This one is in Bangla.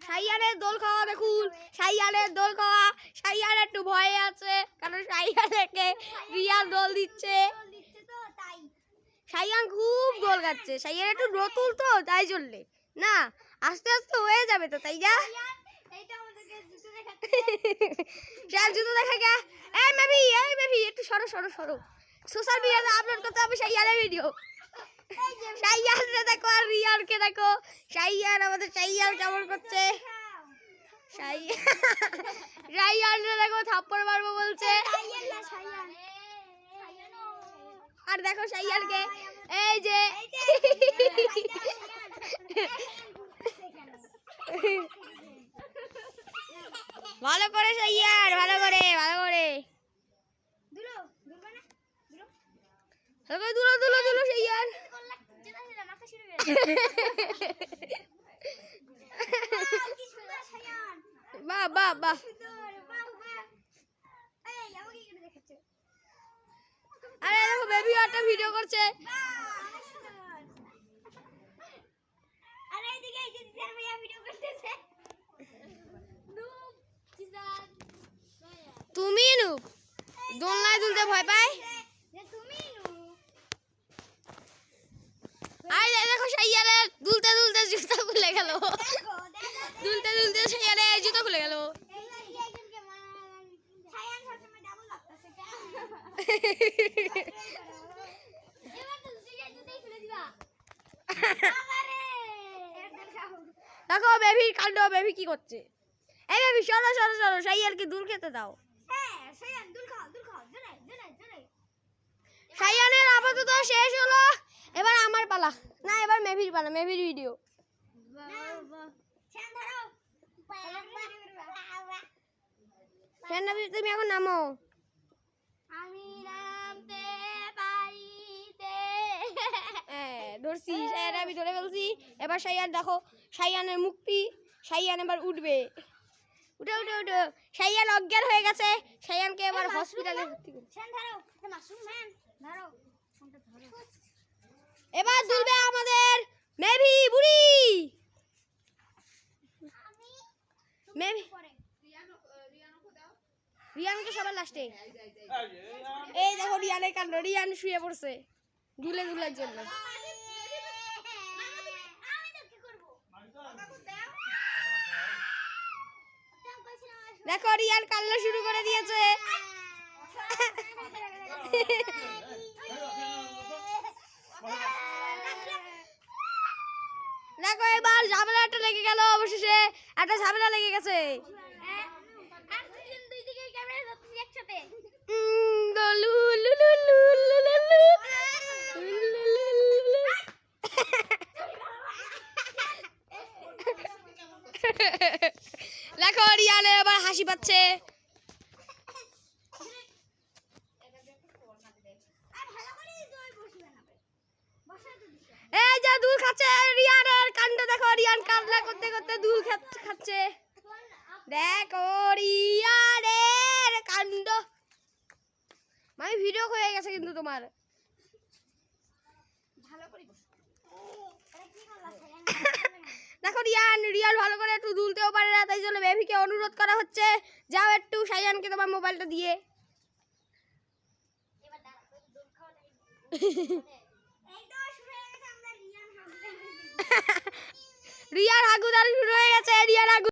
সাইয়ানের দোল খাওয়া দেখুন, সাইয়ানের দোল খাওয়া। সাইয়ান একটু ভয়ে আছে কারণ সাইয়ানকে রিয়াল দোল দিচ্ছে। সাইয়ান খুব দোল খাচ্ছে। সাইয়ান একটু নতুন তো তাই চললে না, আস্তে আস্তে হয়ে যাবে তো, তাই না? জুতো দেখা গা। এই মেবি একটু সরো সরো সরো, সোশ্যাল মিডিয়াতে আপলোড করতে হবে সাইয়ানের ভিডিও। সাইয়ানকে দেখো আর রিয়ানকে দেখো। সাইয়ান আমাদের সাইয়ান কেমন করছে। সাইয়ানকে দেখো থাপ্পড় মারবো বলছে। আর দেখো সাইয়ানকে, এই যে ভালো করে সাইয়ান, ভালো করে দুলো দুলো দুলো সাইয়ান। বাহ বাহ বাহ। আরে দেখো বেবি একটা ভিডিও করছে। তুমি নুব দোলনায় দুলতে ভয় পায়। আরে দেখো সাইয়ানের দুলতে দুলতে জুতা খুলে গেল। দুলতে দুলতে সাইয়ানের জুতা খুলে গেল। দেখো বেবির কাণ্ড, বেবি কি করছে। এই বেবি সরো সরো সরো, সাইয়ানকে দুল খেতে দাও। সাইয়ানের আপাতত শেষ হলো, এবার আমার পালা। না এবার মেভির পালা, মেভির ভিডিও। তুমি এখন নামো। আমি নামতে পারিতে ধরছি, সাইয়ান আমি ধরে ফেলছি। এবার সাইয়ান দেখো, সাইয়ানের মুক্তি। সাইয়ান এবার উঠবে। উঠে উঠে উঠে সাইয়ান অজ্ঞান হয়ে গেছে। সাইয়ানকে এবার হসপিটালে ভর্তি করো। এবার দুলবে আমাদের মেভি বুড়ি। মেভি রিয়ানকে সবার লাস্টে। এই দেখো রিয়ানের কাণ্ড, রিয়ান শুয়ে পড়ছে দুলে দুলের জন্য। দেখো রিয়ান কান্না শুরু করে দিয়েছে। দেখো এবার ঝামেলা একটা লেগে গেল, অবশেষে একটা ঝামেলা লেগে গেছে। দেখো রিয়ানের এবার হাসি পাচ্ছে। এই যে দুল খাচ্ছে রিয়ানের কাণ্ড দেখো, রিয়ান কান্না করতে করতে দুল খাচ্ছে। দেখো রিয়ানের কাণ্ড। মানে ভিডিও হয়ে গেছে কিন্তু তোমার। দেখো রিয়ান ভালো করে একটু দুলতেও পারে না, তাই জন্য বেবিকে অনুরোধ করা হচ্ছে, যাও একটু সাইয়ানকে তোমার মোবাইলটা দিয়ে। রিয়ান হাগুদার শুরু হয়ে গেছে।